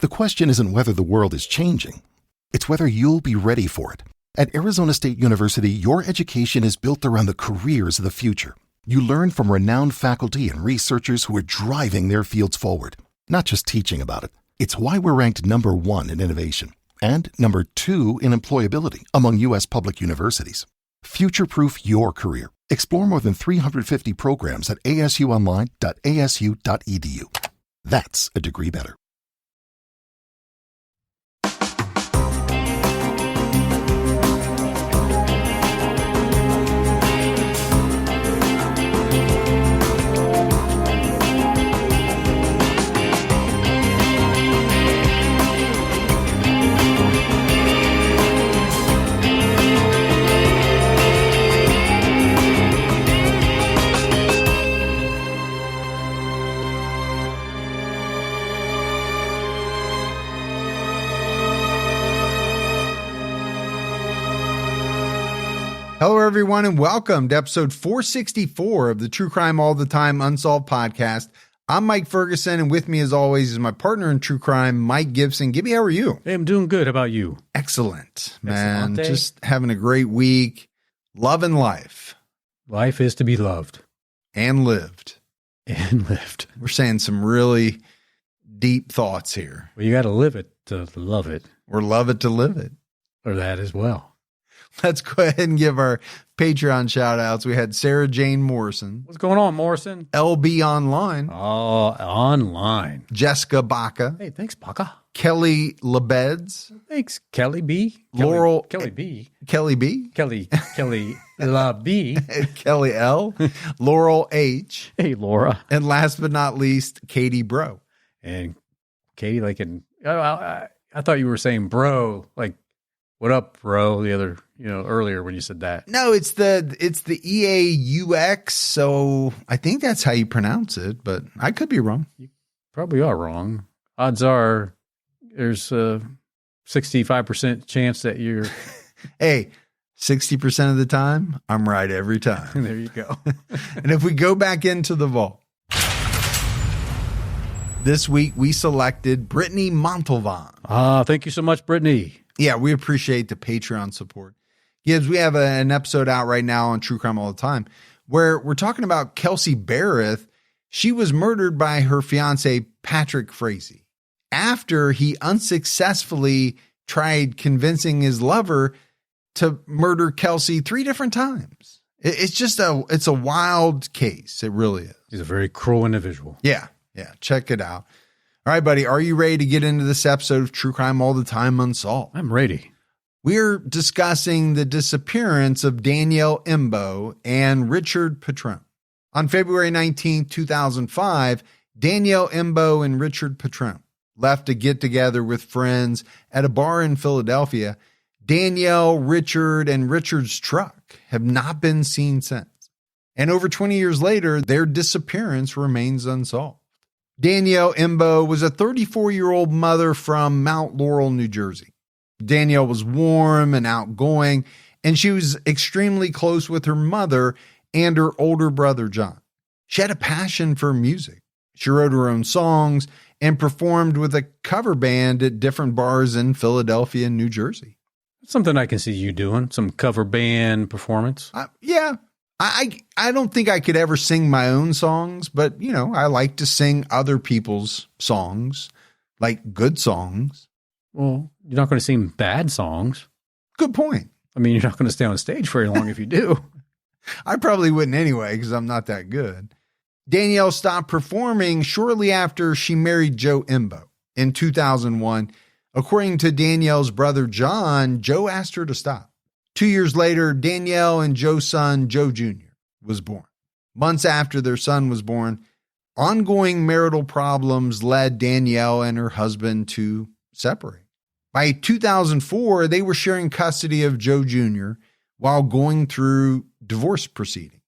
The question isn't whether the world is changing. It's whether you'll be ready for it. At Arizona State University, your education is built around the careers of the future. You learn from renowned faculty and researchers who are driving their fields forward, not just teaching about it. It's why we're ranked #1 in innovation and #2 in employability among U.S. public universities. Future-proof your career. Explore more than 350 programs at asuonline.asu.edu. That's a degree better. Hello, everyone, and welcome to episode 464 of the True Crime All the Time Unsolved podcast. I'm Mike Ferguson, and with me, as always, is my partner in true crime, Mike Gibson. Gibby, how are you? Hey, I'm doing good. How about you? Excellent, man. Excellent. Just having a great week. Loving life. Life is to be loved. And lived. And lived. We're saying some really deep thoughts here. Well, you got to live it to love it. Or love it to live it. Or that as well. Let's go ahead and give our Patreon shout outs. We had Sarah Jane Morrison. What's going on, Morrison? LB Online. Oh, online. Jessica Baca. Hey, thanks, Baca. Kelly Lebeds. Thanks, Kelly B. Laurel. Kelly B. Kelly B. Kelly La B. Kelly L. Laurel H. Hey, Laura. And last but not least, Katie Bro. And Katie, I thought you were saying bro, like, what up, bro? The other, earlier when you said that. No, it's the EAUX. So I think that's how you pronounce it, but I could be wrong. You probably are wrong. Odds are there's a 65% chance that you're. Hey, 60% of the time, I'm right every time. There you go. And if we go back into the vault, this week we selected Brittany Montalvan. Thank you so much, Brittany. Yeah, we appreciate the Patreon support. Gibbs, we have an episode out right now on True Crime All the Time where we're talking about Kelsey Barrett. She was murdered by her fiance, Patrick Frazee, after he unsuccessfully tried convincing his lover to murder Kelsey 3 different times. It's a wild case. It really is. He's a very cruel individual. Yeah. Check it out. All right, buddy. Are you ready to get into this episode of True Crime All the Time Unsolved? I'm ready. We're discussing the disappearance of Danielle Imbo and Richard Petrone. On February 19, 2005, Danielle Imbo and Richard Petrone left to get together with friends at a bar in Philadelphia. Danielle, Richard, and Richard's truck have not been seen since. And over 20 years later, their disappearance remains unsolved. Danielle Imbo was a 34-year-old mother from Mount Laurel, New Jersey. Danielle was warm and outgoing, and she was extremely close with her mother and her older brother, John. She had a passion for music. She wrote her own songs and performed with a cover band at different bars in Philadelphia and New Jersey. Something I can see you doing, some cover band performance. Yeah. I don't think I could ever sing my own songs, but, I like to sing other people's songs, like good songs. Well, you're not going to sing bad songs. Good point. I mean, you're not going to stay on stage very long if you do. I probably wouldn't anyway, because I'm not that good. Danielle stopped performing shortly after she married Joe Imbo in 2001. According to Danielle's brother, John, Joe asked her to stop. 2 years later, Danielle and Joe's son, Joe Jr., was born. Months after their son was born, ongoing marital problems led Danielle and her husband to separate. By 2004, they were sharing custody of Joe Jr. while going through divorce proceedings.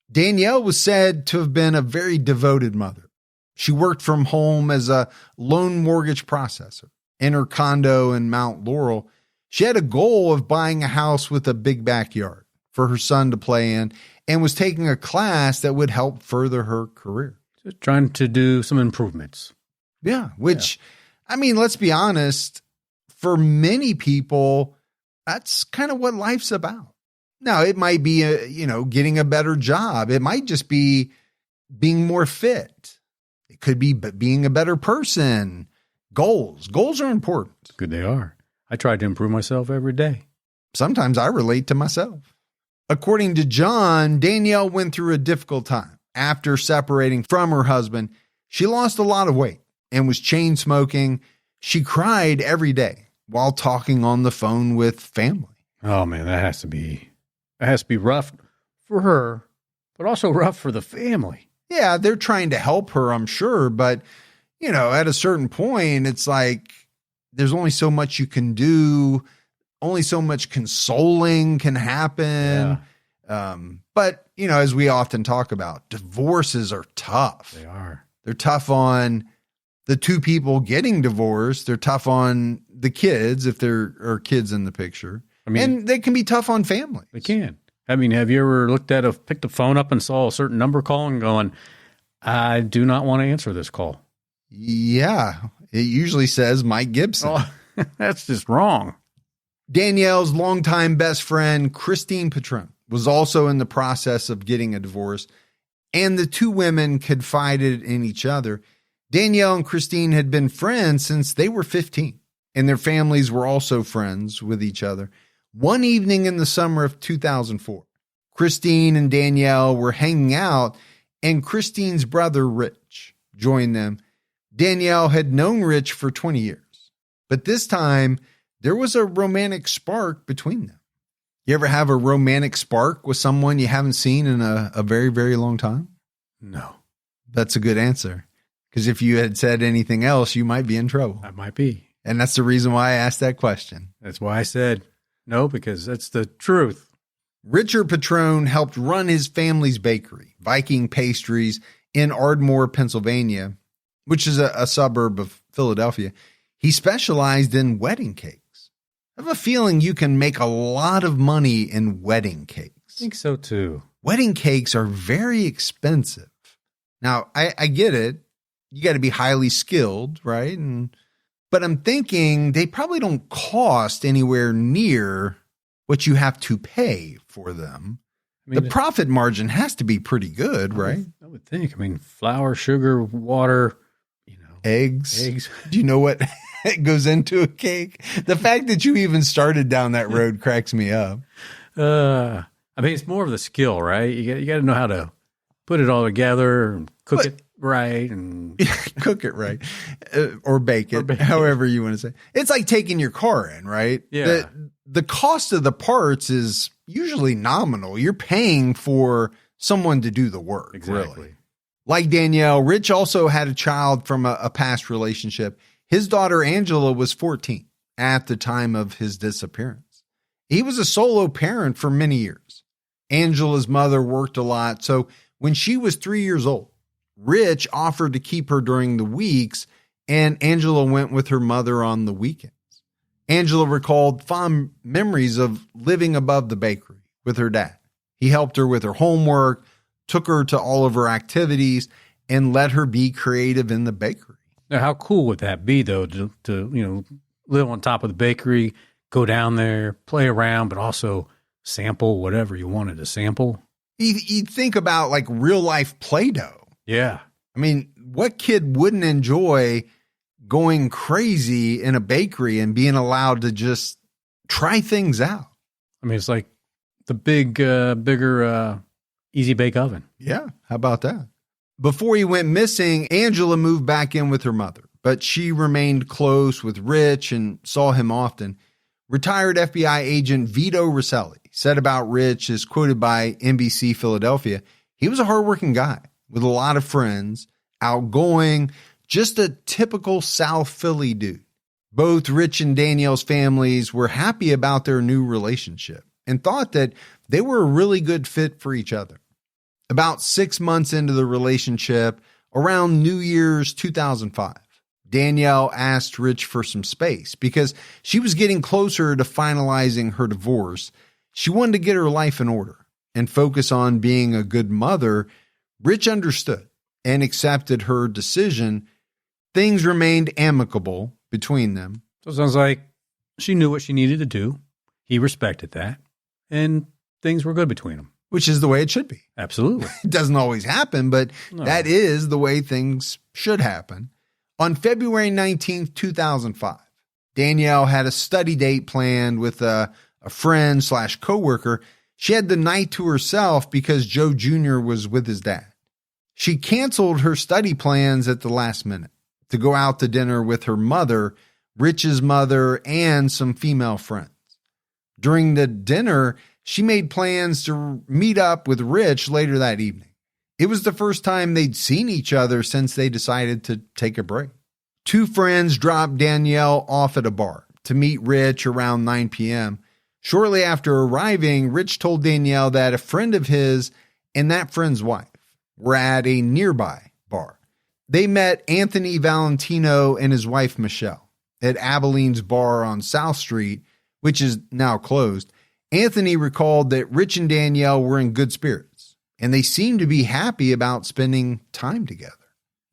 Danielle was said to have been a very devoted mother. She worked from home as a loan mortgage processor in her condo in Mount Laurel. She had a goal of buying a house with a big backyard for her son to play in and was taking a class that would help further her career. Just trying to do some improvements. Yeah, which I mean, let's be honest. For many people, that's kind of what life's about. Now, it might be, getting a better job. It might just be being more fit. It could be being a better person. Goals are important. Good, they are. I try to improve myself every day. Sometimes I relate to myself. According to John, Danielle went through a difficult time. After separating from her husband, she lost a lot of weight and was chain smoking. She cried every day while talking on the phone with family. Oh man, that has to be rough for her, but also rough for the family. Yeah, they're trying to help her, I'm sure, but at a certain point, it's like there's only so much you can do, only so much consoling can happen. Yeah. But as we often talk about, divorces are tough. They are. They're tough on the two people getting divorced. They're tough on the kids, if there are kids in the picture. And they can be tough on families. They can. Have you ever picked the phone up and saw a certain number calling going, I do not want to answer this call? Yeah. It usually says Mike Gibson. Oh, that's just wrong. Danielle's longtime best friend, Christine Petrone, was also in the process of getting a divorce, and the two women confided in each other. Danielle and Christine had been friends since they were 15, and their families were also friends with each other. One evening in the summer of 2004, Christine and Danielle were hanging out, and Christine's brother, Rich, joined them. Danielle had known Rich for 20 years, but this time there was a romantic spark between them. You ever have a romantic spark with someone you haven't seen in a very, very long time? No. That's a good answer, because if you had said anything else, you might be in trouble. I might be. And that's the reason why I asked that question. That's why I said no, because that's the truth. Richard Petrone helped run his family's bakery, Viking Pastries, in Ardmore, Pennsylvania, which is a suburb of Philadelphia. He specialized in wedding cakes. I have a feeling you can make a lot of money in wedding cakes. I think so too. Wedding cakes are very expensive. Now, I get it. You got to be highly skilled, right? But I'm thinking they probably don't cost anywhere near what you have to pay for them. The profit margin has to be pretty good, right? I would think. Flour, sugar, water, eggs. Do you know what goes into a cake? The fact that you even started down that road cracks me up. It's more of the skill, right? You got to know how to put it all together and cook it right and cook it right, or bake it, however you want to say. It's like taking your car in, right? Yeah. The cost of the parts is usually nominal. You're paying for someone to do the work. Exactly. Really. Like Danielle, Rich also had a child from a past relationship. His daughter, Angela, was 14 at the time of his disappearance. He was a solo parent for many years. Angela's mother worked a lot, so when she was 3 years old, Rich offered to keep her during the weeks, and Angela went with her mother on the weekends. Angela recalled fond memories of living above the bakery with her dad. He helped her with her homework, took her to all of her activities, and let her be creative in the bakery. Now, how cool would that be, though, to live on top of the bakery, go down there, play around, but also sample whatever you wanted to sample? You think about like real life Play-Doh. Yeah. What kid wouldn't enjoy going crazy in a bakery and being allowed to just try things out? It's like the bigger Easy Bake Oven. Yeah. How about that? Before he went missing, Angela moved back in with her mother, but she remained close with Rich and saw him often. Retired FBI agent Vito Rosselli said about Rich, as quoted by NBC Philadelphia, he was a hardworking guy with a lot of friends, outgoing, just a typical South Philly dude. Both Rich and Danielle's families were happy about their new relationship and thought that they were a really good fit for each other. About 6 months into the relationship, around New Year's 2005, Danielle asked Rich for some space because she was getting closer to finalizing her divorce. She wanted to get her life in order and focus on being a good mother. Rich understood and accepted her decision. Things remained amicable between them. So it sounds like she knew what she needed to do. He respected that. And things were good between them. Which is the way it should be. Absolutely. It doesn't always happen, but No. that is the way things should happen. On February 19th, 2005, Danielle had a study date planned with a friend/coworker. She had the night to herself because Joe Jr. was with his dad. She canceled her study plans at the last minute to go out to dinner with her mother, Rich's mother, and some female friends. During the dinner, she made plans to meet up with Rich later that evening. It was the first time they'd seen each other since they decided to take a break. Two friends dropped Danielle off at a bar to meet Rich around 9 p.m. Shortly after arriving, Rich told Danielle that a friend of his and that friend's wife were at a nearby bar. They met Anthony Valentino and his wife Michelle at Abilene's bar on South Street, which is now closed. Anthony recalled that Rich and Danielle were in good spirits, and they seemed to be happy about spending time together.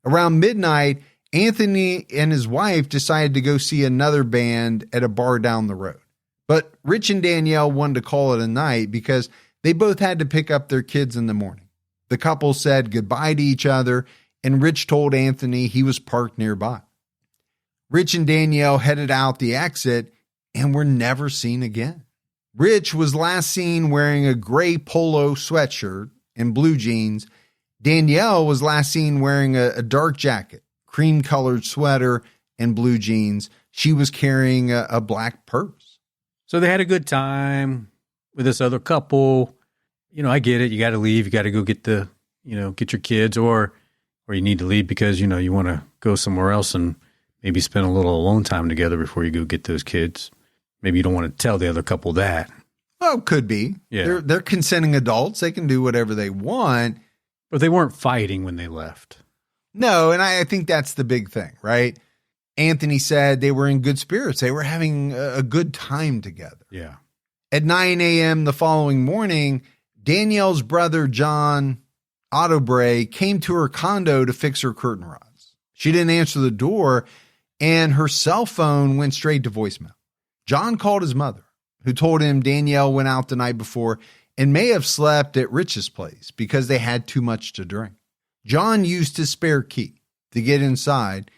Around midnight, Anthony and his wife decided to go see another band at a bar down the road. But Rich and Danielle wanted to call it a night because they both had to pick up their kids in the morning. The couple said goodbye to each other, and Rich told Anthony he was parked nearby. Rich and Danielle headed out the exit and were never seen again. Rich was last seen wearing a gray polo sweatshirt and blue jeans. Danielle was last seen wearing a dark jacket, cream-colored sweater, and blue jeans. She was carrying a black purse. So they had a good time with this other couple. You know, I get it. You got to leave. You got to go get get your kids, or you need to leave because, you want to go somewhere else and maybe spend a little alone time together before you go get those kids. Maybe you don't want to tell the other couple that. Well, could be. Yeah. They're consenting adults. They can do whatever they want. But they weren't fighting when they left. No, and I think that's the big thing, right? Anthony said they were in good spirits. They were having a good time together. Yeah. At 9 a.m. the following morning, Danielle's brother, John Autobray, came to her condo to fix her curtain rods. She didn't answer the door, and her cell phone went straight to voicemail. John called his mother, who told him Danielle went out the night before and may have slept at Rich's place because they had too much to drink. John used his spare key to get inside.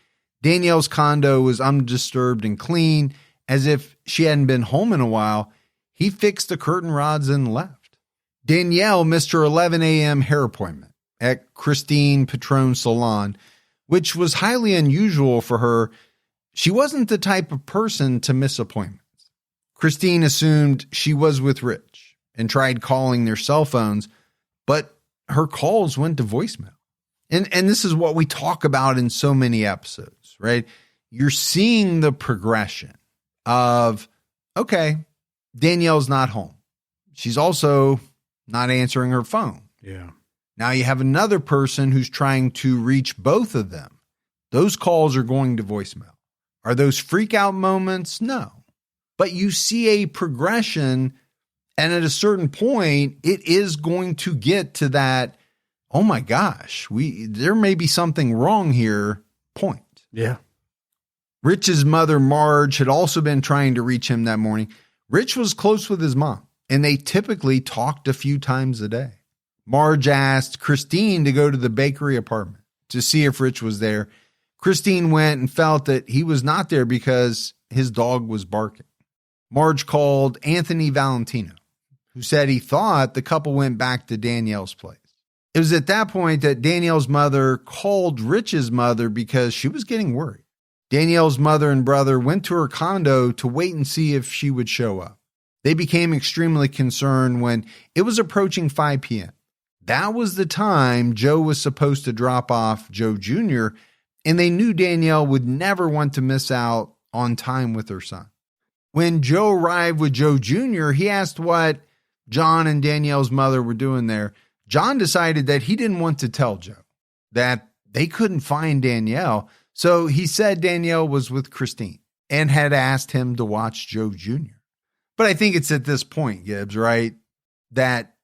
Danielle's condo was undisturbed and clean, as if she hadn't been home in a while. He fixed the curtain rods and left. Danielle missed her 11 a.m. hair appointment at Christine Petrone Salon, which was highly unusual for her. She wasn't the type of person to miss appointments. Christine assumed she was with Rich and tried calling their cell phones, but her calls went to voicemail. And this is what we talk about in so many episodes, right? You're seeing the progression of, okay, Danielle's not home. She's also not answering her phone. Yeah. Now you have another person who's trying to reach both of them. Those calls are going to voicemail. Are those freak out moments? No. But you see a progression, and at a certain point, it is going to get to that, oh my gosh, there may be something wrong here point. Yeah. Rich's mother, Marge, had also been trying to reach him that morning. Rich was close with his mom, and they typically talked a few times a day. Marge asked Christine to go to the bakery apartment to see if Rich was there. Christine went and felt that he was not there because his dog was barking. Marge called Anthony Valentino, who said he thought the couple went back to Danielle's place. It was at that point that Danielle's mother called Rich's mother because she was getting worried. Danielle's mother and brother went to her condo to wait and see if she would show up. They became extremely concerned when it was approaching 5 p.m. That was the time Joe was supposed to drop off Joe Jr., and they knew Danielle would never want to miss out on time with her son. When Joe arrived with Joe Jr., he asked what John and Danielle's mother were doing there. John decided that he didn't want to tell Joe that they couldn't find Danielle, so he said Danielle was with Christine and had asked him to watch Joe Jr. But I think it's at this point, Gibbs, right, that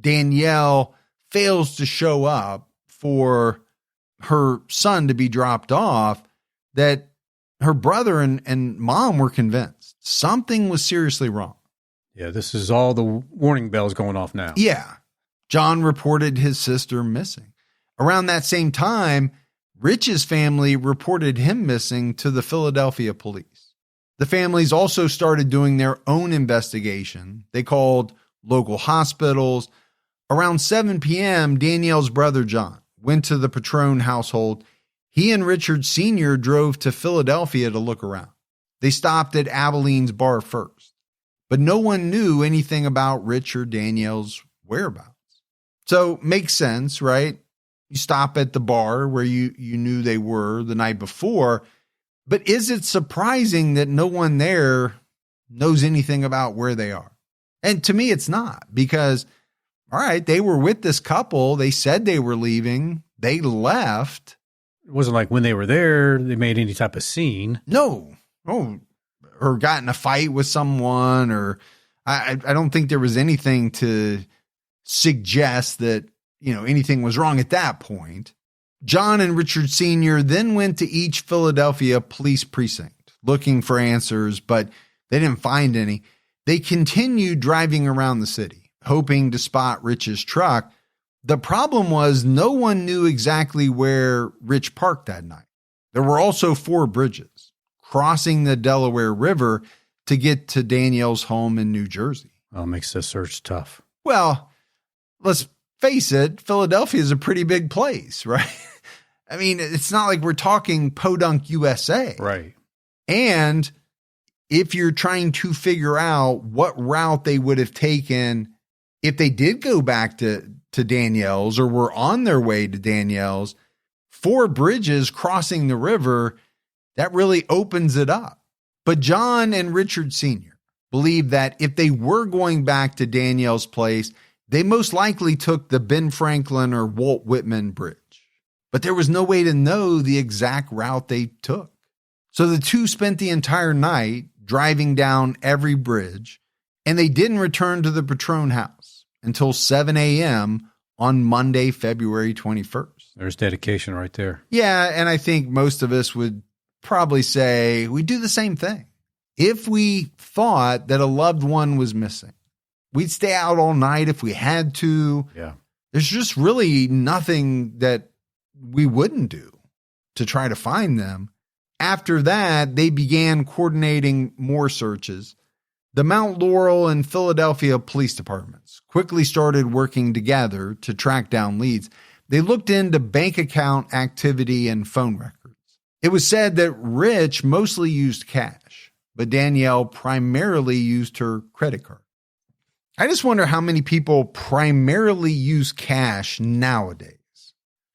Danielle fails to show up for her son to be dropped off, that Her brother and mom were convinced something was seriously wrong. Yeah, this is all the warning bells going off now. Yeah. John reported his sister missing. Around that same time, Rich's family reported him missing to the Philadelphia police. The families also started doing their own investigation. They called local hospitals. Around 7 p.m., Danielle's brother John went to the Petrone household. He and Richard Sr. drove to Philadelphia to look around. They stopped at Abilene's bar first, but no one knew anything about Rich or Danielle's whereabouts. So makes sense, right? You stop at the bar where you knew they were the night before, but is it surprising that no one there knows anything about where they are? And to me, it's not, because, all right, they were with this couple. They said they were leaving. They left. It wasn't like when they were there, they made any type of scene. No. Oh, or got in a fight with someone, or I don't think there was anything to suggest that, anything was wrong at that point. John and Richard Sr. then went to each Philadelphia police precinct looking for answers, but they didn't find any. They continued driving around the city, hoping to spot Rich's truck. The problem was no one knew exactly where Rich parked that night. There were also 4 bridges crossing the Delaware River to get to Danielle's home in New Jersey. Well, it makes the search tough. Well, let's face it, Philadelphia is a pretty big place, right? I mean, it's not like we're talking Podunk, USA. Right. And if you're trying to figure out what route they would have taken if they did go back to Danielle's or were on their way to Danielle's, 4 bridges crossing the river, that really opens it up. But John and Richard Sr. believed that if they were going back to Danielle's place, they most likely took the Ben Franklin or Walt Whitman Bridge. But there was no way to know the exact route they took. So the two spent the entire night driving down every bridge, and they didn't return to the Petrone house until 7 a.m. on Monday, February 21st. There's dedication right there. Yeah, and I think most of us would probably say we do the same thing. If we thought that a loved one was missing, we'd stay out all night if we had to. Yeah. There's just really nothing that we wouldn't do to try to find them. After that, they began coordinating more searches. The Mount Laurel and Philadelphia police departments quickly started working together to track down leads. They looked into bank account activity and phone records. It was said that Rich mostly used cash, but Danielle primarily used her credit card. I just wonder how many people primarily use cash nowadays.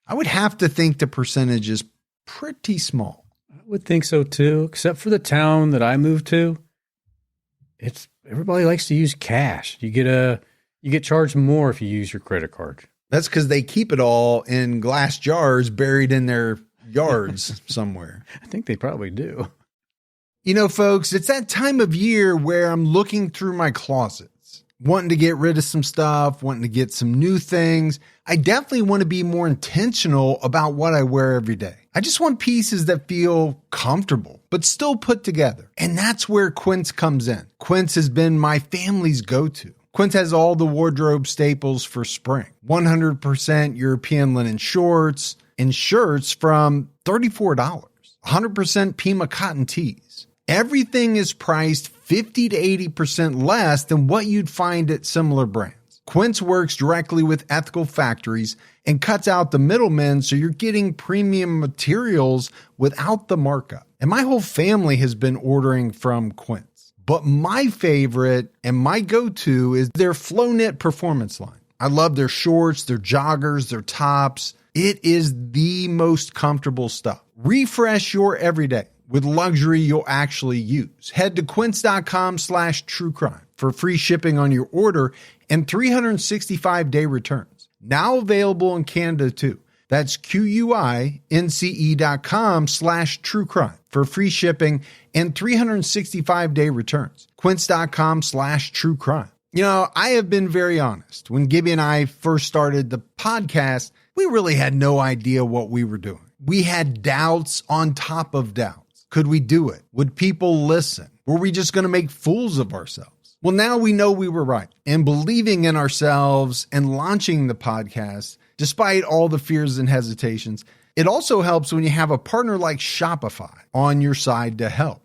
I would have to think the percentage is pretty small. I would think so too, except for the town that I moved to. It's everybody likes to use cash. You get charged more if you use your credit card. That's because they keep it all in glass jars buried in their yards somewhere. I think they probably do. You know, folks, it's that time of year where I'm looking through my closets, wanting to get rid of some stuff, wanting to get some new things. I definitely want to be more intentional about what I wear every day. I just want pieces that feel comfortable, but still put together. And that's where Quince comes in. Quince has been my family's go-to. Quince has all the wardrobe staples for spring. 100% European linen shorts and shirts from $34. 100% Pima cotton tees. Everything is priced 50 to 80% less than what you'd find at similar brands. Quince works directly with ethical factories and cuts out the middlemen, so you're getting premium materials without the markup. And my whole family has been ordering from Quince. But my favorite and my go-to is their Flow Knit Performance line. I love their shorts, their joggers, their tops. It is the most comfortable stuff. Refresh your everyday with luxury you'll actually use. Head to quince.com/truecrime for free shipping on your order and 365-day returns. Now available in Canada too. That's QUINCE.com/truecrime for free shipping and 365-day returns. Quince.com/truecrime. You know, I have been very honest. When Gibby and I first started the podcast, we really had no idea what we were doing. We had doubts on top of doubts. Could we do it? Would people listen? Were we just going to make fools of ourselves? Well, now we know we were right. And believing in ourselves and launching the podcast, despite all the fears and hesitations, it also helps when you have a partner like Shopify on your side to help.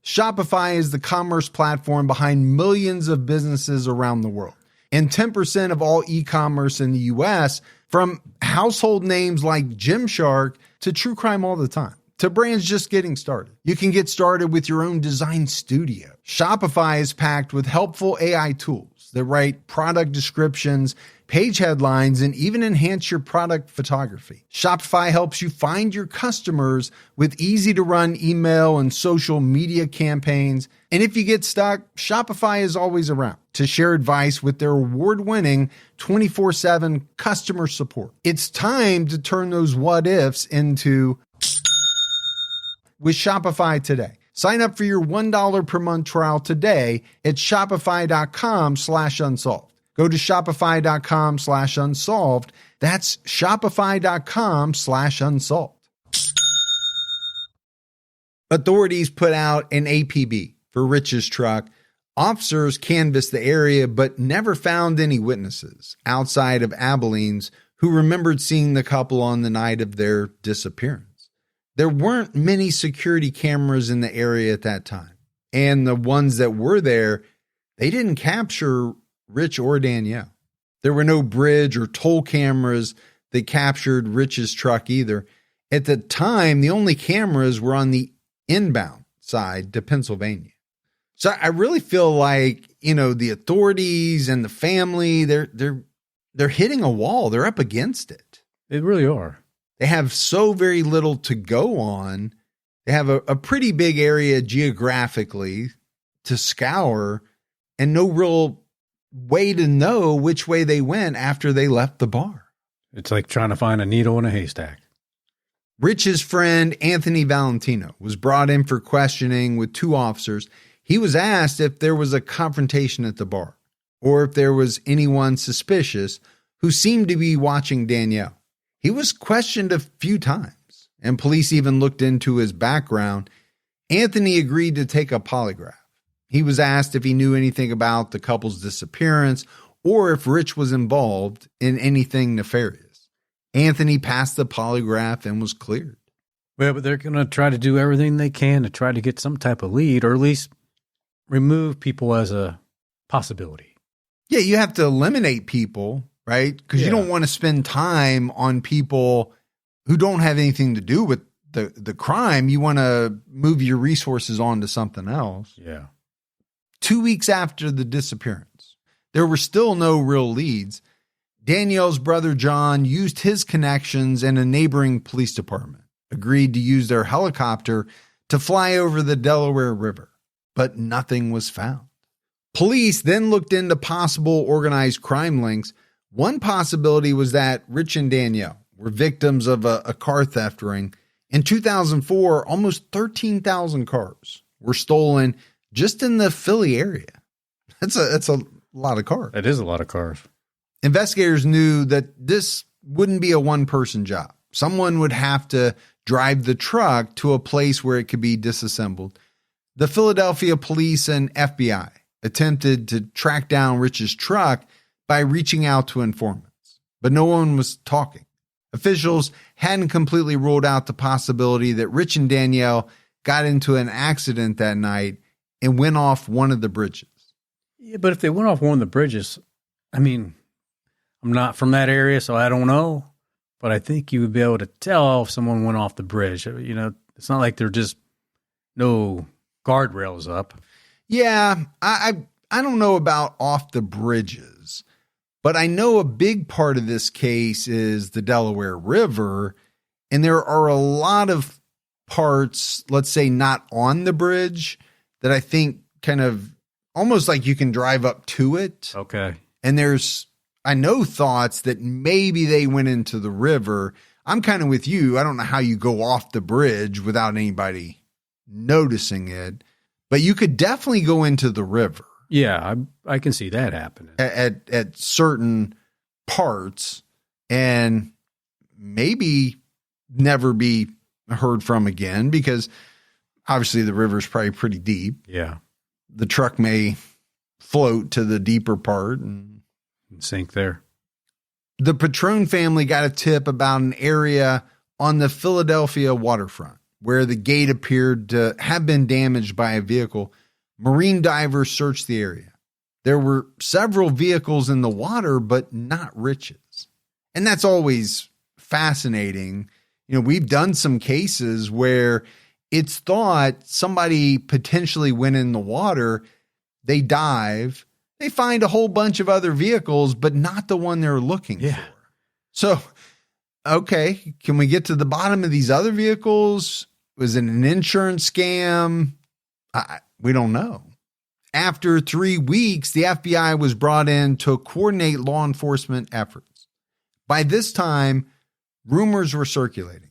Shopify is the commerce platform behind millions of businesses around the world. And 10% of all e-commerce in the US, from household names like Gymshark to True Crime All the Time, to brands just getting started. You can get started with your own design studio. Shopify is packed with helpful AI tools that write product descriptions, page headlines, and even enhance your product photography. Shopify helps you find your customers with easy-to-run email and social media campaigns. And if you get stuck, Shopify is always around to share advice with their award-winning 24/7 customer support. It's time to turn those what-ifs into with Shopify today. Sign up for your $1 per month trial today at shopify.com/unsolved. Go to shopify.com/unsolved. That's shopify.com/unsolved. Authorities put out an APB for Rich's truck. Officers canvassed the area but never found any witnesses outside of Abilene's who remembered seeing the couple on the night of their disappearance. There weren't many security cameras in the area at that time, and the ones that were there, they didn't capture Rich or Danielle. There were no bridge or toll cameras that captured Rich's truck either. At the time, the only cameras were on the inbound side to Pennsylvania. So I really feel like, the authorities and the family, they're hitting a wall. They're up against it. They really are. They have so very little to go on. They have a pretty big area geographically to scour and no real way to know which way they went after they left the bar. It's like trying to find a needle in a haystack. Rich's friend, Anthony Valentino, was brought in for questioning with two officers. He was asked if there was a confrontation at the bar or if there was anyone suspicious who seemed to be watching Danielle. He was questioned a few times, and police even looked into his background. Anthony agreed to take a polygraph. He was asked if he knew anything about the couple's disappearance or if Rich was involved in anything nefarious. Anthony passed the polygraph and was cleared. Well, but they're going to try to do everything they can to try to get some type of lead or at least remove people as a possibility. Yeah, you have to eliminate people, right? Because you don't want to spend time on people who don't have anything to do with the crime. You want to move your resources on to something else. Yeah. 2 weeks after the disappearance, there were still no real leads. Danielle's brother John used his connections and a neighboring police department, agreed to use their helicopter to fly over the Delaware River, but nothing was found. Police then looked into possible organized crime links. One possibility was that Rich and Danielle were victims of a car theft ring. In 2004, almost 13,000 cars were stolen just in the Philly area. That's a lot of cars. That is a lot of cars. Investigators knew that this wouldn't be a one-person job. Someone would have to drive the truck to a place where it could be disassembled. The Philadelphia police and FBI attempted to track down Rich's truck by reaching out to informants, but no one was talking. Officials hadn't completely ruled out the possibility that Rich and Danielle got into an accident that night and went off one of the bridges. Yeah, but if they went off one of the bridges, I mean, I'm not from that area, so I don't know, but I think you would be able to tell if someone went off the bridge. It's not like they're just no guardrails up. Yeah, I don't know about off the bridges, but I know a big part of this case is the Delaware River, and there are a lot of parts, let's say not on the bridge, that I think kind of almost like you can drive up to it. Okay. And I know thoughts that maybe they went into the river. I'm kind of with you. I don't know how you go off the bridge without anybody noticing it, but you could definitely go into the river. Yeah, I can see that happening. At certain parts and maybe never be heard from again because obviously the river's probably pretty deep. Yeah. The truck may float to the deeper part and sink there. The Petrone family got a tip about an area on the Philadelphia waterfront where the gate appeared to have been damaged by a vehicle. Marine divers searched the area. There were several vehicles in the water, but not Rich's. And that's always fascinating. You know, we've done some cases where it's thought somebody potentially went in the water, they dive, they find a whole bunch of other vehicles, but not the one they're looking for. So, okay, can we get to the bottom of these other vehicles? Was it an insurance scam? We don't know. After 3 weeks, the FBI was brought in to coordinate law enforcement efforts. By this time, rumors were circulating.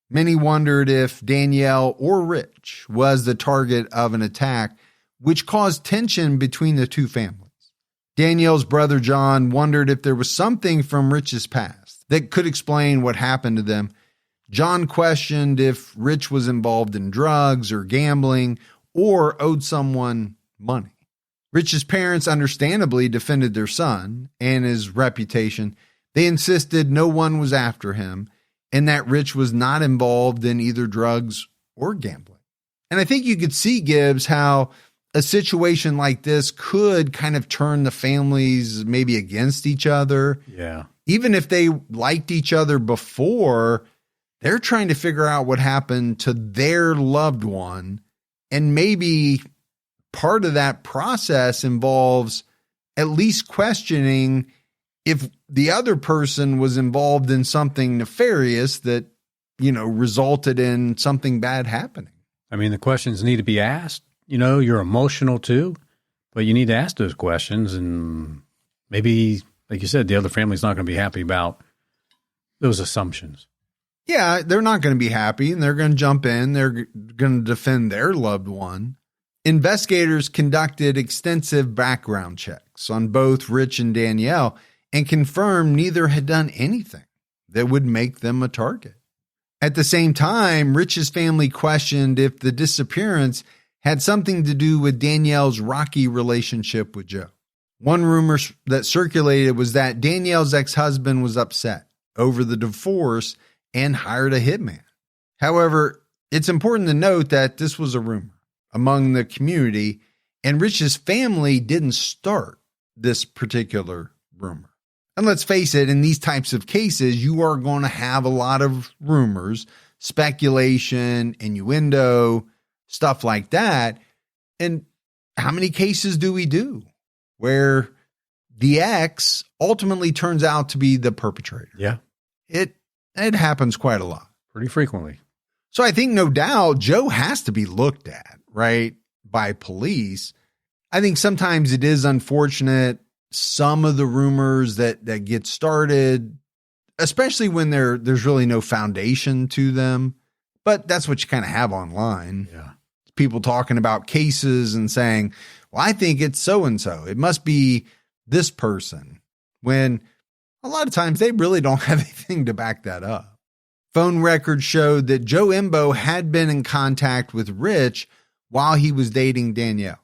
Many wondered if Danielle or Rich was the target of an attack, which caused tension between the two families. Danielle's brother John wondered if there was something from Rich's past that could explain what happened to them. John questioned if Rich was involved in drugs or gambling or owed someone money. Rich's parents understandably defended their son and his reputation. They insisted no one was after him and that Rich was not involved in either drugs or gambling. And I think you could see, Gibbs, how a situation like this could kind of turn the families maybe against each other. Yeah. Even if they liked each other before, they're trying to figure out what happened to their loved one. And maybe part of that process involves at least questioning if the other person was involved in something nefarious that, you know, resulted in something bad happening. I mean, the questions need to be asked. You know, you're emotional too, but you need to ask those questions. And maybe, like you said, the other family's not going to be happy about those assumptions. Yeah, they're not going to be happy and they're going to jump in. They're going to defend their loved one. Investigators conducted extensive background checks on both Rich and Danielle and confirmed neither had done anything that would make them a target. At the same time, Rich's family questioned if the disappearance had something to do with Danielle's rocky relationship with Joe. One rumor that circulated was that Danielle's ex-husband was upset over the divorce and hired a hitman. However, it's important to note that this was a rumor among the community, and Rich's family didn't start this particular rumor. And let's face it, in these types of cases, you are going to have a lot of rumors, speculation, innuendo, stuff like that. And how many cases do we do where the ex ultimately turns out to be the perpetrator? Yeah. It happens quite a lot. Pretty frequently. So I think no doubt Joe has to be looked at, right, by police. I think sometimes it is unfortunate, some of the rumors that get started, especially when there's really no foundation to them. But that's what you kind of have online. Yeah. People talking about cases and saying, well, I think it's so-and-so. It must be this person. When a lot of times they really don't have anything to back that up. Phone records showed that Joe Imbo had been in contact with Rich while he was dating Danielle.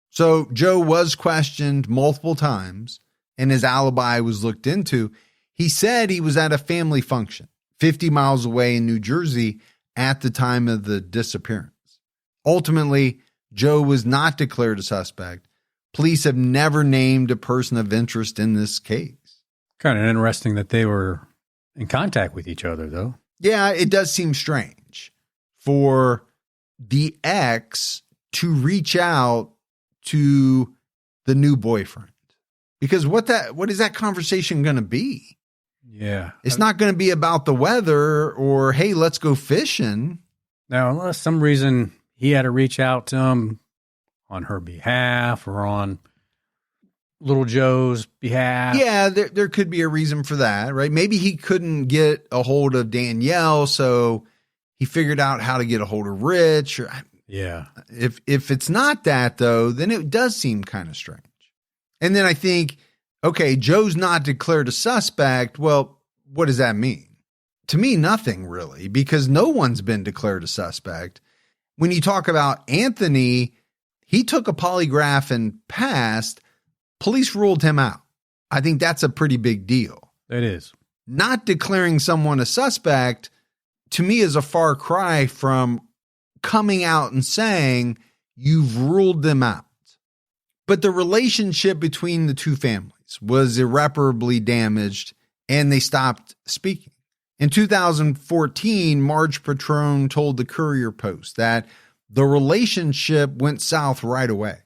So Joe was questioned multiple times and his alibi was looked into. He said he was at a family function 50 miles away in New Jersey at the time of the disappearance. Ultimately, Joe was not declared a suspect. Police have never named a person of interest in this case. Kind of interesting that they were in contact with each other, though. Yeah, it does seem strange for the ex to reach out to the new boyfriend. Because what is that conversation going to be? Yeah. It's not going to be about the weather or, hey, let's go fishing. Now, unless some reason he had to reach out to him on her behalf or on little Joe's behalf. Yeah, there could be a reason for that, right? Maybe he couldn't get a hold of Danielle, so he figured out how to get a hold of Rich. Yeah. If it's not that, though, then it does seem kind of strange. And then I think, okay, Joe's not declared a suspect. Well, what does that mean? To me, nothing really, because no one's been declared a suspect. When you talk about Anthony, he took a polygraph and passed. Police ruled him out. I think that's a pretty big deal. It is. Not declaring someone a suspect, to me, is a far cry from coming out and saying you've ruled them out. But the relationship between the two families was irreparably damaged, and they stopped speaking. In 2014, Marge Petrone told the Courier Post that the relationship went south right away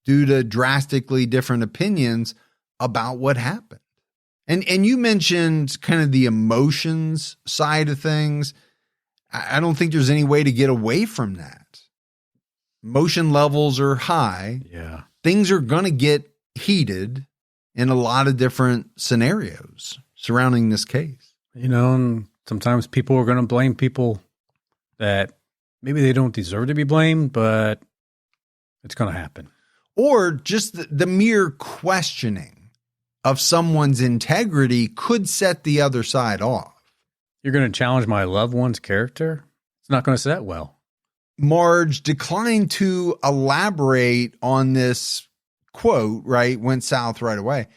due to drastically different opinions about what happened. And you mentioned kind of the emotions side of things. I don't think there's any way to get away from that. Emotion levels are high. Yeah. Things are going to get heated in a lot of different scenarios surrounding this case. You know, and sometimes people are going to blame people that maybe they don't deserve to be blamed, but it's going to happen. Or just the mere questioning of someone's integrity could set the other side off. You're going to challenge my loved one's character? It's not going to set well. Marge declined to elaborate on this quote, right? Went south right away.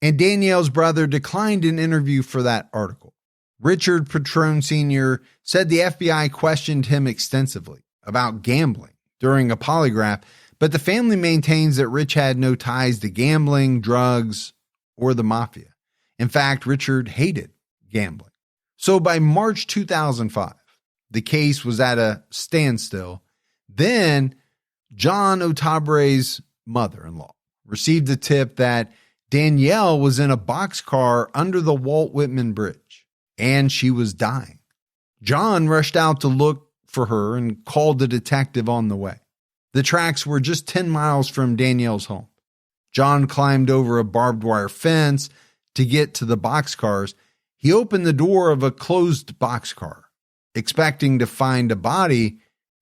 And Danielle's brother declined an interview for that article. Richard Petrone Sr. said the FBI questioned him extensively about gambling during a polygraph, but the family maintains that Rich had no ties to gambling, drugs, or the mafia. In fact, Richard hated gambling. So by March 2005, the case was at a standstill. Then John Otabre's mother-in-law received a tip that Danielle was in a boxcar under the Walt Whitman Bridge, and she was dying. John rushed out to look for her and called the detective on the way. The tracks were just 10 miles from Danielle's home. John climbed over a barbed wire fence to get to the boxcars. He opened the door of a closed boxcar, expecting to find a body,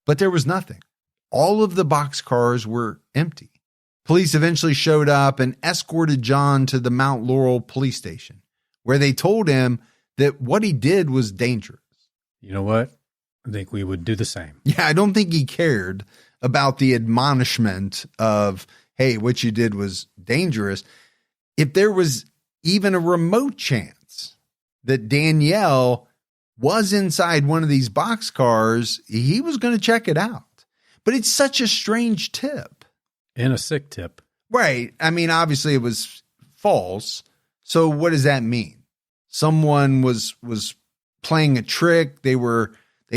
but there was nothing. All of the boxcars were empty. Police eventually showed up and escorted John to the Mount Laurel police station, where they told him that what he did was dangerous. You know what? I think we would do the same. Yeah, I don't think he cared about the admonishment of, hey, what you did was dangerous. If there was even a remote chance that Danielle was inside one of these boxcars, he was going to check it out. But it's such a strange tip. And a sick tip. Right. I mean, obviously it was false. So what does that mean? Someone was playing a trick. They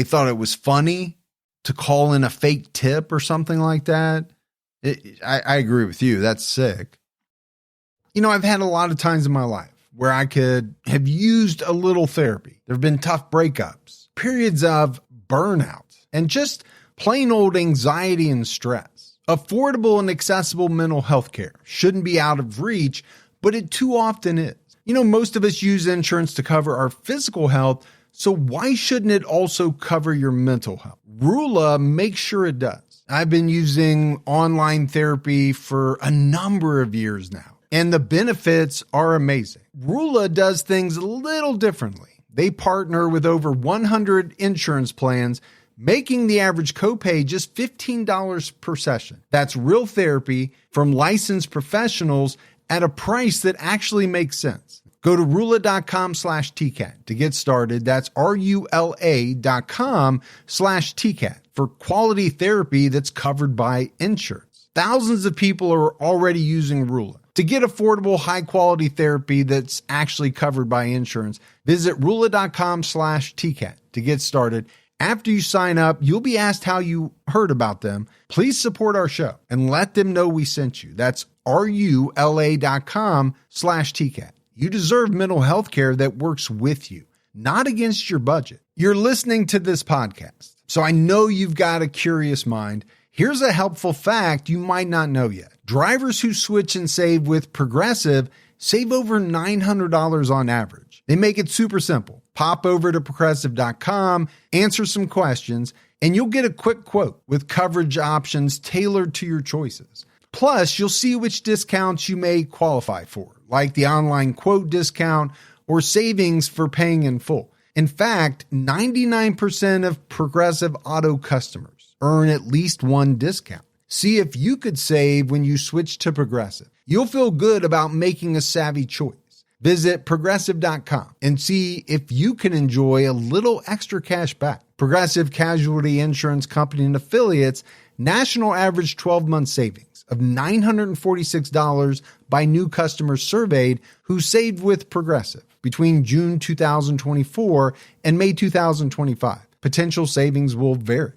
thought it was funny to call in a fake tip or something like that. I agree with you. That's sick. You know, I've had a lot of times in my life where I could have used a little therapy. There have been tough breakups, periods of burnout, and just plain old anxiety and stress. Affordable and accessible mental health care shouldn't be out of reach, but it too often is. You know, most of us use insurance to cover our physical health, so why shouldn't it also cover your mental health? Rula makes sure it does. I've been using online therapy for a number of years now, and the benefits are amazing. Rula does things a little differently. They partner with over 100 insurance plans, making the average copay just $15 per session. That's real therapy from licensed professionals at a price that actually makes sense. Go to Rula.com/TCAT to get started. That's RULA.com/TCAT for quality therapy that's covered by insurance. Thousands of people are already using Rula. To get affordable, high-quality therapy that's actually covered by insurance, visit Rula.com/TCAT to get started. After you sign up, you'll be asked how you heard about them. Please support our show and let them know we sent you. That's RULA.com/TCAT. You deserve mental health care that works with you, not against your budget. You're listening to this podcast, so I know you've got a curious mind. Here's a helpful fact you might not know yet. Drivers who switch and save with Progressive save over $900 on average. They make it super simple. Pop over to Progressive.com, answer some questions, and you'll get a quick quote with coverage options tailored to your choices. Plus, you'll see which discounts you may qualify for, like the online quote discount or savings for paying in full. In fact, 99% of Progressive Auto customers earn at least one discount. See if you could save when you switch to Progressive. You'll feel good about making a savvy choice. Visit Progressive.com and see if you can enjoy a little extra cash back. Progressive Casualty Insurance Company and Affiliates, national average 12-month savings of $946 by new customers surveyed who saved with Progressive between June 2024 and May 2025. Potential savings will vary.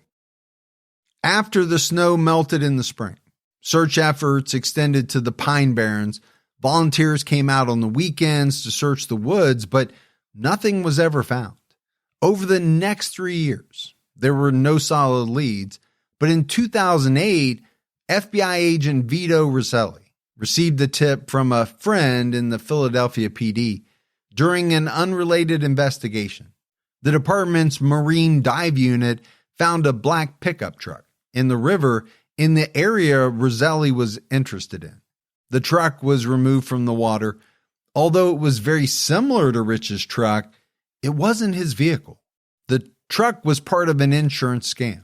After the snow melted in the spring, search efforts extended to the Pine Barrens. Volunteers came out on the weekends to search the woods, but nothing was ever found. Over the next 3 years, there were no solid leads, but in 2008, FBI agent Vito Rosselli received a tip from a friend in the Philadelphia PD during an unrelated investigation. The department's Marine Dive Unit found a black pickup truck in the river in the area Rosselli was interested in. The truck was removed from the water. Although it was very similar to Rich's truck, it wasn't his vehicle. The truck was part of an insurance scam.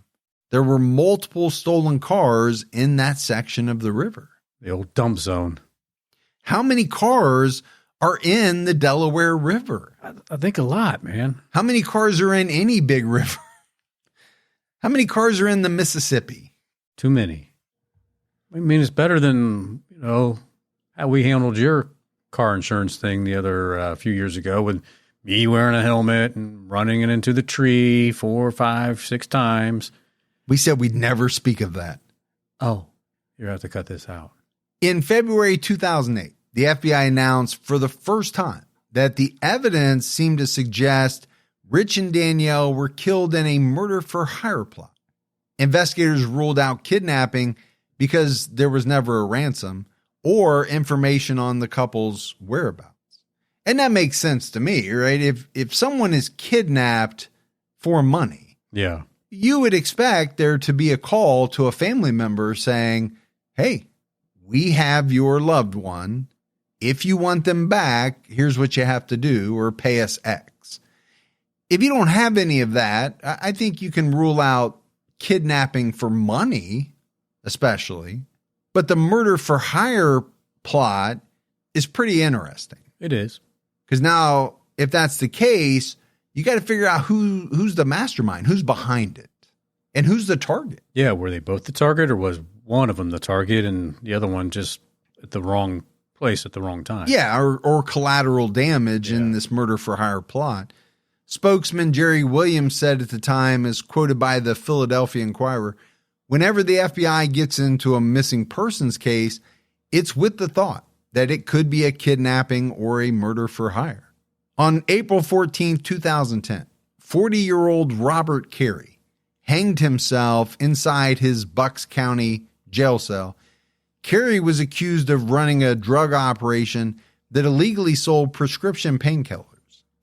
There were multiple stolen cars in that section of the river. The old dump zone. How many cars are in the Delaware River? I think a lot, man. How many cars are in any big river? How many cars are in the Mississippi? Too many. I mean, it's better than, how we handled your car insurance thing the other few years ago with me wearing a helmet and running it into the tree 4, 5, 6 times. We said we'd never speak of that. Oh, you have to cut this out. In February 2008, the FBI announced for the first time that the evidence seemed to suggest Rich and Danielle were killed in a murder-for-hire plot. Investigators ruled out kidnapping because there was never a ransom or information on the couple's whereabouts. And that makes sense to me, right? If someone is kidnapped for money, yeah, you would expect there to be a call to a family member saying, hey, we have your loved one. If you want them back, here's what you have to do, or pay us X. If you don't have any of that, I think you can rule out kidnapping for money, especially. But the murder for hire plot is pretty interesting. It is. Because now, if that's the case, you got to figure out who's the mastermind, who's behind it, and who's the target. Yeah, were they both the target, or was one of them the target and the other one just at the wrong place at the wrong time? Yeah, or collateral damage in this murder for hire plot. Spokesman Jerry Williams said at the time, as quoted by the Philadelphia Inquirer, whenever the FBI gets into a missing persons case, it's with the thought that it could be a kidnapping or a murder for hire. On April 14, 2010, 40-year-old Robert Carey hanged himself inside his Bucks County jail cell. Carey was accused of running a drug operation that illegally sold prescription painkillers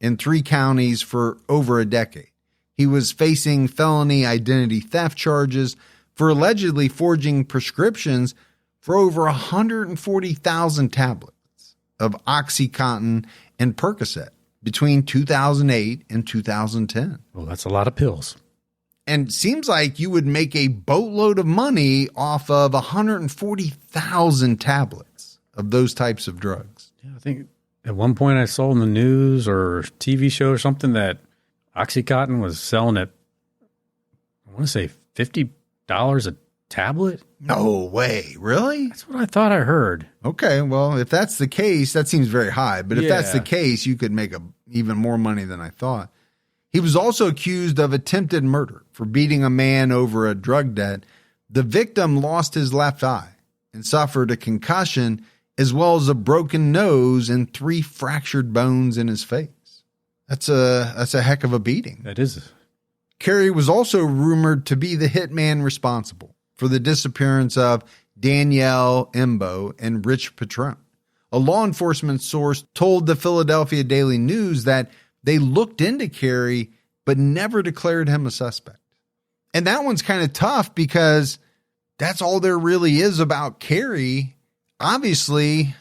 in 3 counties for over a decade. He was facing felony identity theft charges for allegedly forging prescriptions for over 140,000 tablets of OxyContin and Percocet between 2008 and 2010. Well, that's a lot of pills. And seems like you would make a boatload of money off of 140,000 tablets of those types of drugs. Yeah, I think at one point I saw in the news or TV show or something that OxyContin was selling at, I want to say $50 a tablet. No way. Really? That's what I thought I heard. Okay. Well, if that's the case, that seems very high. But if that's the case, you could make even more money than I thought. He was also accused of attempted murder for beating a man over a drug debt. The victim lost his left eye and suffered a concussion, as well as a broken nose and 3 fractured bones in his face. That's a heck of a beating. That is. Carey was also rumored to be the hitman responsible for the disappearance of Danielle Imbo and Rich Petrone. A law enforcement source told the Philadelphia Daily News that they looked into Carey, but never declared him a suspect. And that one's kind of tough because that's all there really is about Carey. Obviously,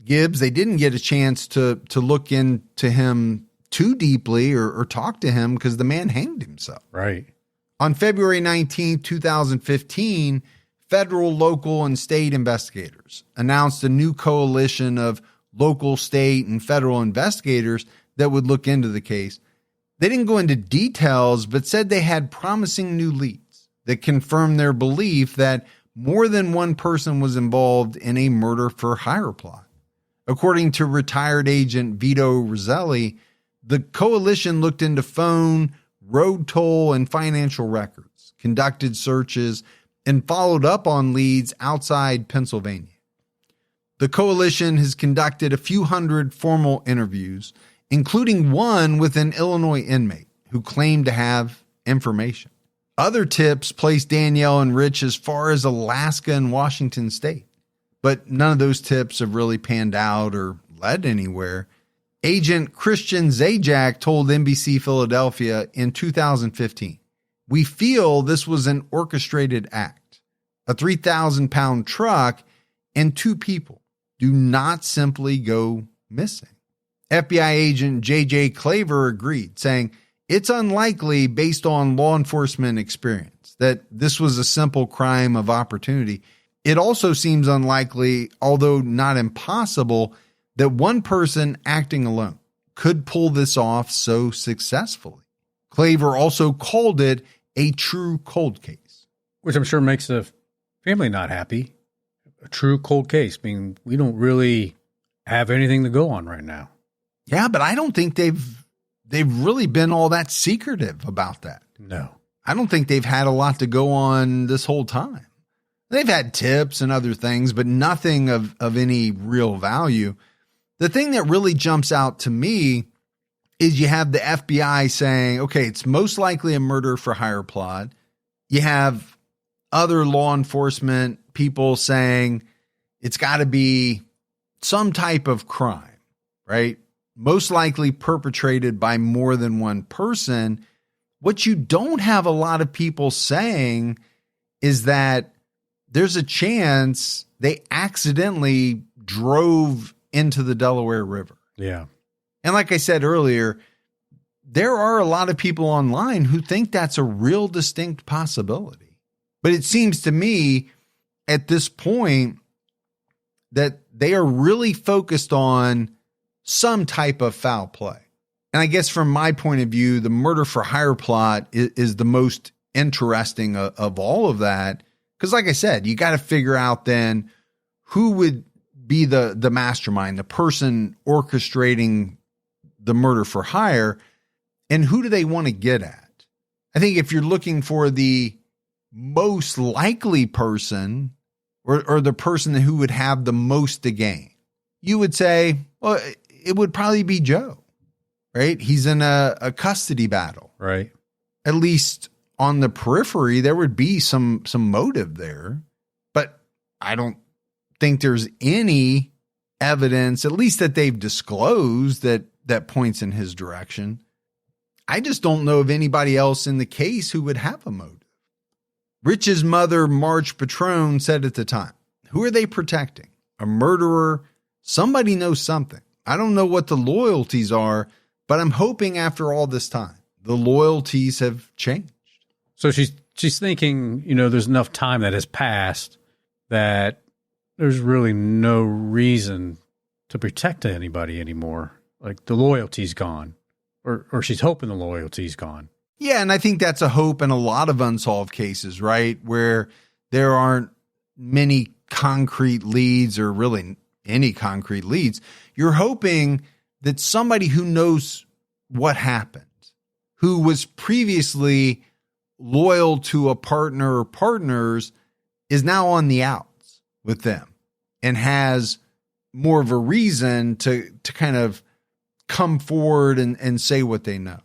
Gibbs, they didn't get a chance to look into him too deeply or talk to him because the man hanged himself. Right. On February 19, 2015, federal, local, and state investigators announced a new coalition of local, state, and federal investigators that would look into the case. They didn't go into details, but said they had promising new leads that confirmed their belief that more than one person was involved in a murder for hire plot. According to retired agent Vito Roselli, the coalition looked into phone, road toll, and financial records, conducted searches, and followed up on leads outside Pennsylvania. The coalition has conducted a few hundred formal interviews, including one with an Illinois inmate who claimed to have information. Other tips placed Danielle and Rich as far as Alaska and Washington state, but none of those tips have really panned out or led anywhere. Agent Christian Zajac told NBC Philadelphia in 2015, "We feel this was an orchestrated act. A 3,000-pound truck and two people do not simply go missing." FBI agent J.J. Claver agreed, saying, "It's unlikely, based on law enforcement experience, that this was a simple crime of opportunity. It also seems unlikely, although not impossible, that one person acting alone could pull this off so successfully." Claver also called it a true cold case. Which I'm sure makes the family not happy. A true cold case. I mean, we don't really have anything to go on right now. Yeah, but I don't think they've really been all that secretive about that. No. I don't think they've had a lot to go on this whole time. They've had tips and other things, but nothing of any real value. The thing that really jumps out to me is you have the FBI saying, okay, it's most likely a murder for hire plot. You have other law enforcement people saying it's got to be some type of crime, right? Most likely perpetrated by more than one person. What you don't have a lot of people saying is that there's a chance they accidentally drove into the Delaware River. Yeah. And like I said earlier, there are a lot of people online who think that's a real distinct possibility. But it seems to me at this point that they are really focused on some type of foul play. And I guess from my point of view, the murder for hire plot is the most interesting of all of that. Because like I said, you got to figure out then who would be the mastermind, the person orchestrating the murder for hire, and who do they want to get at? I think if you're looking for the most likely person or the person who would have the most to gain, you would say, well, it would probably be Joe, right? He's in a custody battle. Right. At least on the periphery, there would be some motive there, but I don't think there's any evidence, at least that they've disclosed, that points in his direction. I just don't know of anybody else in the case who would have a motive. Rich's mother, Marge Petrone, said at the time, "Who are they protecting? A murderer? Somebody knows something. I don't know what the loyalties are, but I'm hoping after all this time, the loyalties have changed." So she's thinking, there's enough time that has passed that there's really no reason to protect anybody anymore. Like the loyalty's gone, or she's hoping the loyalty's gone. Yeah, and I think that's a hope in a lot of unsolved cases, right? Where there aren't many concrete leads or really any concrete leads. You're hoping that somebody who knows what happened, who was previously loyal to a partner or partners, is now on the outs with them and has more of a reason to kind of come forward and say what they know.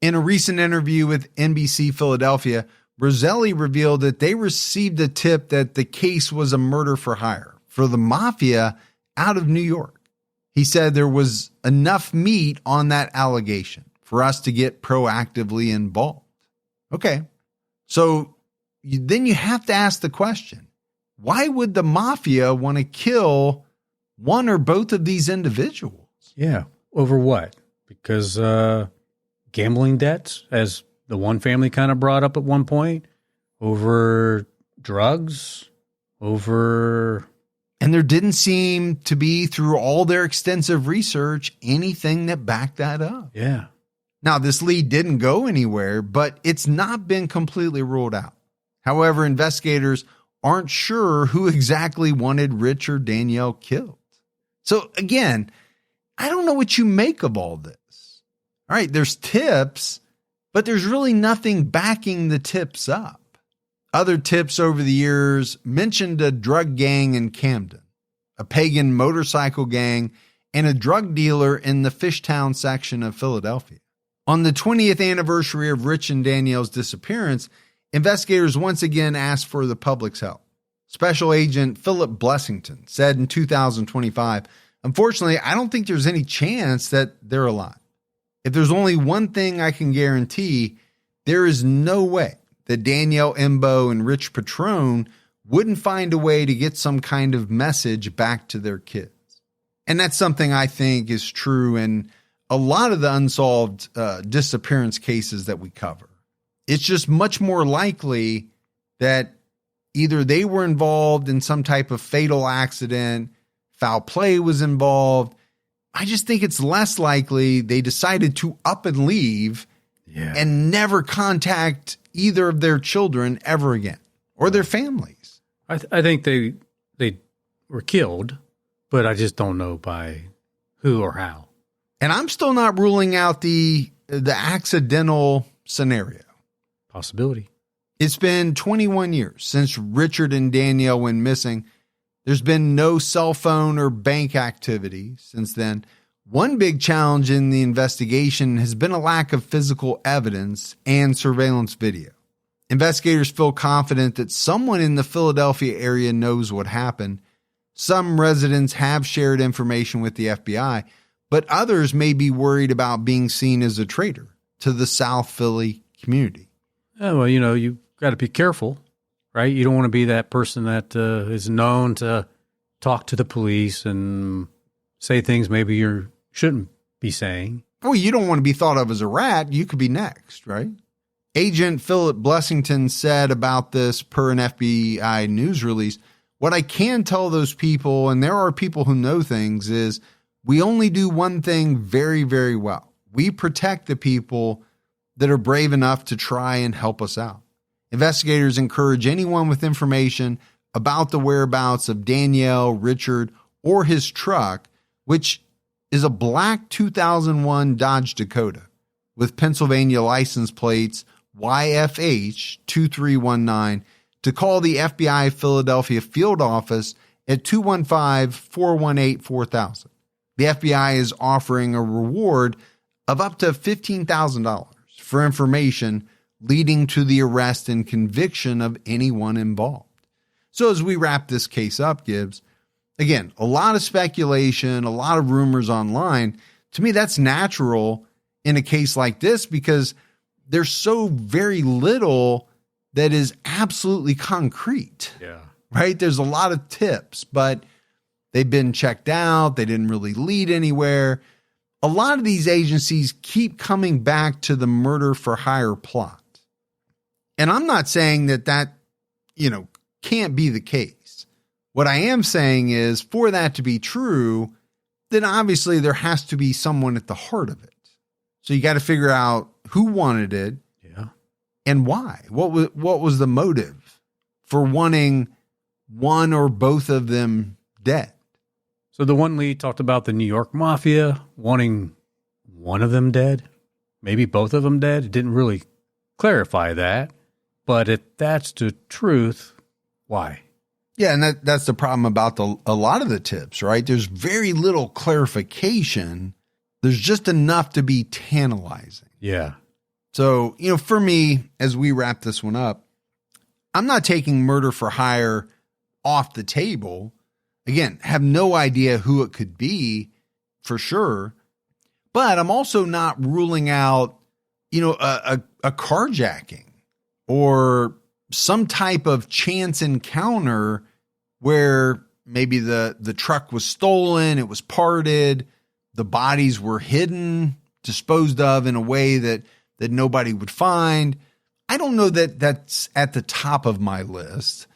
In a recent interview with NBC Philadelphia, Roselli revealed that they received a tip that the case was a murder for hire for the mafia out of New York. He said there was enough meat on that allegation for us to get proactively involved. Okay, so then you have to ask the question, why would the mafia want to kill one or both of these individuals? Yeah, over what? because gambling debts, as the one family kind of brought up at one point, over drugs, over... And there didn't seem to be, through all their extensive research, anything that backed that up. Yeah. Now, this lead didn't go anywhere, but it's not been completely ruled out. However, investigators aren't sure who exactly wanted Rich or Danielle killed. So again, I don't know what you make of all this. All right, there's tips, but there's really nothing backing the tips up. Other tips over the years mentioned a drug gang in Camden, a pagan motorcycle gang, and a drug dealer in the Fishtown section of Philadelphia. On the 20th anniversary of Rich and Danielle's disappearance, investigators once again asked for the public's help. Special Agent Philip Blessington said in 2025, "Unfortunately, I don't think there's any chance that they're alive. If there's only one thing I can guarantee, there is no way that Danielle Imbo and Rich Petrone wouldn't find a way to get some kind of message back to their kids." And that's something I think is true in a lot of the unsolved disappearance cases that we cover. It's just much more likely that either they were involved in some type of fatal accident, foul play was involved. I just think it's less likely they decided to up and leave and never contact either of their children ever again, or their families. I think they were killed, but I just don't know by who or how. And I'm still not ruling out the accidental scenario. Possibility. It's been 21 years since Richard and Danielle went missing. There's been no cell phone or bank activity since then. One big challenge in the investigation has been a lack of physical evidence and surveillance video. Investigators feel confident that someone in the Philadelphia area knows what happened. Some residents have shared information with the FBI, but others may be worried about being seen as a traitor to the South Philly community. Yeah, well, you got to be careful, right? You don't want to be that person that is known to talk to the police and say things maybe you shouldn't be saying. Well, you don't want to be thought of as a rat. You could be next, right? Agent Philip Blessington said about this per an FBI news release, "What I can tell those people, and there are people who know things, is we only do one thing very, very well. We protect the people that are brave enough to try and help us out." Investigators encourage anyone with information about the whereabouts of Danielle, Richard, or his truck, which is a black 2001 Dodge Dakota with Pennsylvania license plates YFH 2319, to call the FBI Philadelphia field office at 215-418-4000. The FBI is offering a reward of up to $15,000 for information leading to the arrest and conviction of anyone involved. So as we wrap this case up, Gibbs, again, a lot of speculation, a lot of rumors online. To me, that's natural in a case like this because there's so very little that is absolutely concrete. Yeah. Right? There's a lot of tips, but they've been checked out. They didn't really lead anywhere. A lot of these agencies keep coming back to the murder for hire plot. And I'm not saying that can't be the case. What I am saying is, for that to be true, then obviously there has to be someone at the heart of it. So you got to figure out who wanted it, and why. What was the motive for wanting one or both of them dead? So the one lead talked about the New York mafia wanting one of them dead, maybe both of them dead. It didn't really clarify that, but if that's the truth, why? Yeah, and that's the problem about a lot of the tips, right? There's very little clarification. There's just enough to be tantalizing. Yeah. So, for me, as we wrap this one up, I'm not taking murder for hire off the table. Again, have no idea who it could be for sure. But I'm also not ruling out, a carjacking or some type of chance encounter where maybe the truck was stolen, it was parted, the bodies were hidden disposed of in a way that nobody would find. I don't know that that's at the top of my list.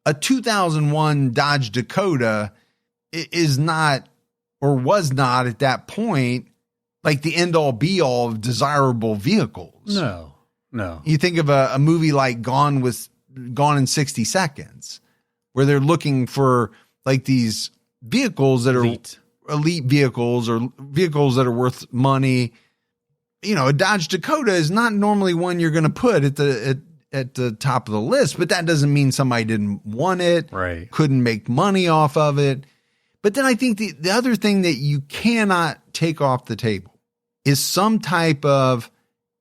A 2001 Dodge Dakota is not, or was not at that point, like the end all be all of desirable vehicles. No. You think of a movie like Gone in 60 Seconds, where they're looking for like these vehicles that are elite vehicles or vehicles that are worth money. You know, a Dodge Dakota is not normally one you're going to put at the top of the list, but that doesn't mean somebody didn't want it, right? Couldn't make money off of it. But then I think the other thing that you cannot take off the table is some type of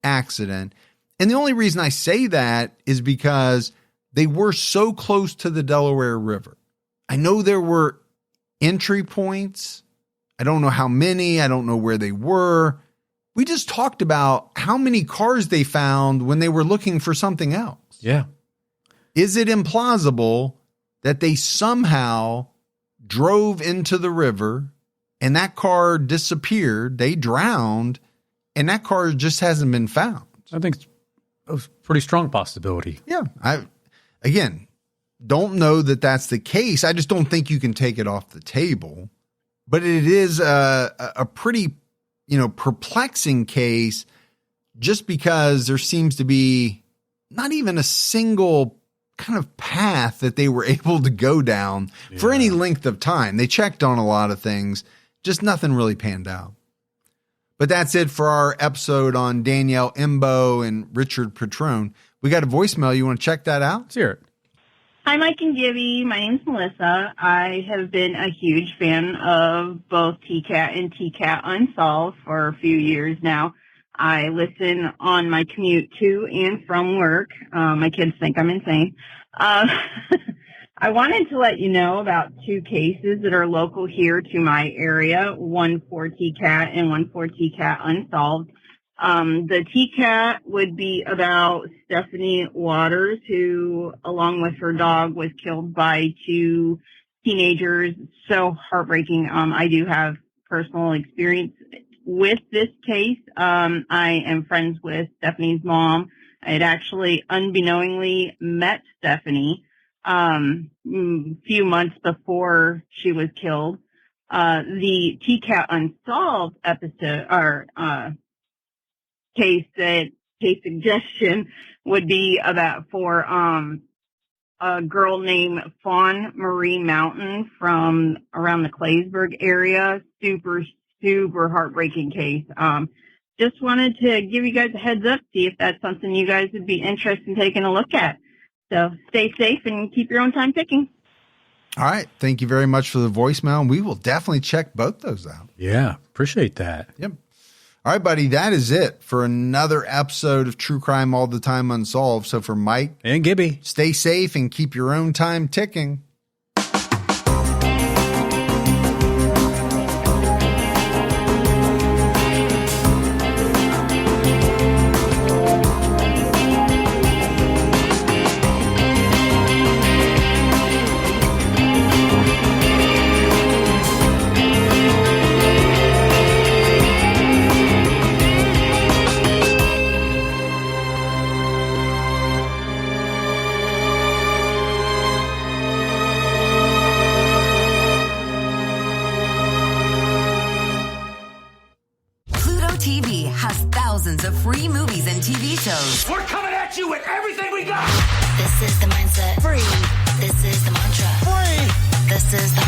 accident. And the only reason I say that is because they were so close to the Delaware River. I know there were entry points. I don't know how many. I don't know where they were. We just talked about how many cars they found when they were looking for something else. Yeah. Is it implausible that they somehow drove into the river and that car disappeared, they drowned, and that car just hasn't been found? I think it's a pretty strong possibility. Yeah. Again, don't know that that's the case. I just don't think you can take it off the table. But it is a pretty, perplexing case just because there seems to be not even a single kind of path that they were able to go down for any length of time. They checked on a lot of things, just nothing really panned out. But that's it for our episode on Danielle Imbo and Richard Petrone. We got a voicemail. You want to check that out? Let's hear it. Hi, Mike and Gibby. My name's Melissa. I have been a huge fan of both TCAT and TCAT Unsolved for a few years now. I listen on my commute to and from work. My kids think I'm insane. I wanted to let you know about two cases that are local here to my area, one for TCAT and one for TCAT Unsolved. The TCAT would be about Stephanie Waters, who, along with her dog, was killed by two teenagers. So heartbreaking. I do have personal experience with this case. I am friends with Stephanie's mom. I had actually unbeknowingly met Stephanie few months before she was killed. The TCAT Unsolved episode or case suggestion would be about for a girl named Fawn Marie Mountain from around the Claysburg area. Super heartbreaking case. Just wanted to give you guys a heads up, see if that's something you guys would be interested in taking a look at. So stay safe and keep your own time ticking. All right. Thank you very much for the voicemail. We will definitely check both those out. Yeah. Appreciate that. Yep. All right, buddy. That is it for another episode of True Crime All the Time Unsolved. So for Mike and Gibby, stay safe and keep your own time ticking. Of free movies and TV shows. We're coming at you with everything we got. This is the mindset. Free. This is the mantra. Free. This is the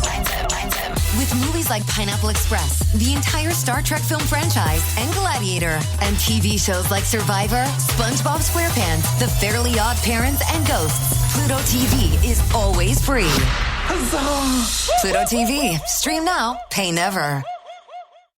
mindset. With movies like Pineapple Express, the entire Star Trek film franchise, and Gladiator, and TV shows like Survivor, SpongeBob SquarePants, The Fairly Odd Parents, and Ghosts, Pluto TV is always free. Huzzah! Pluto TV. Stream now. Pay never.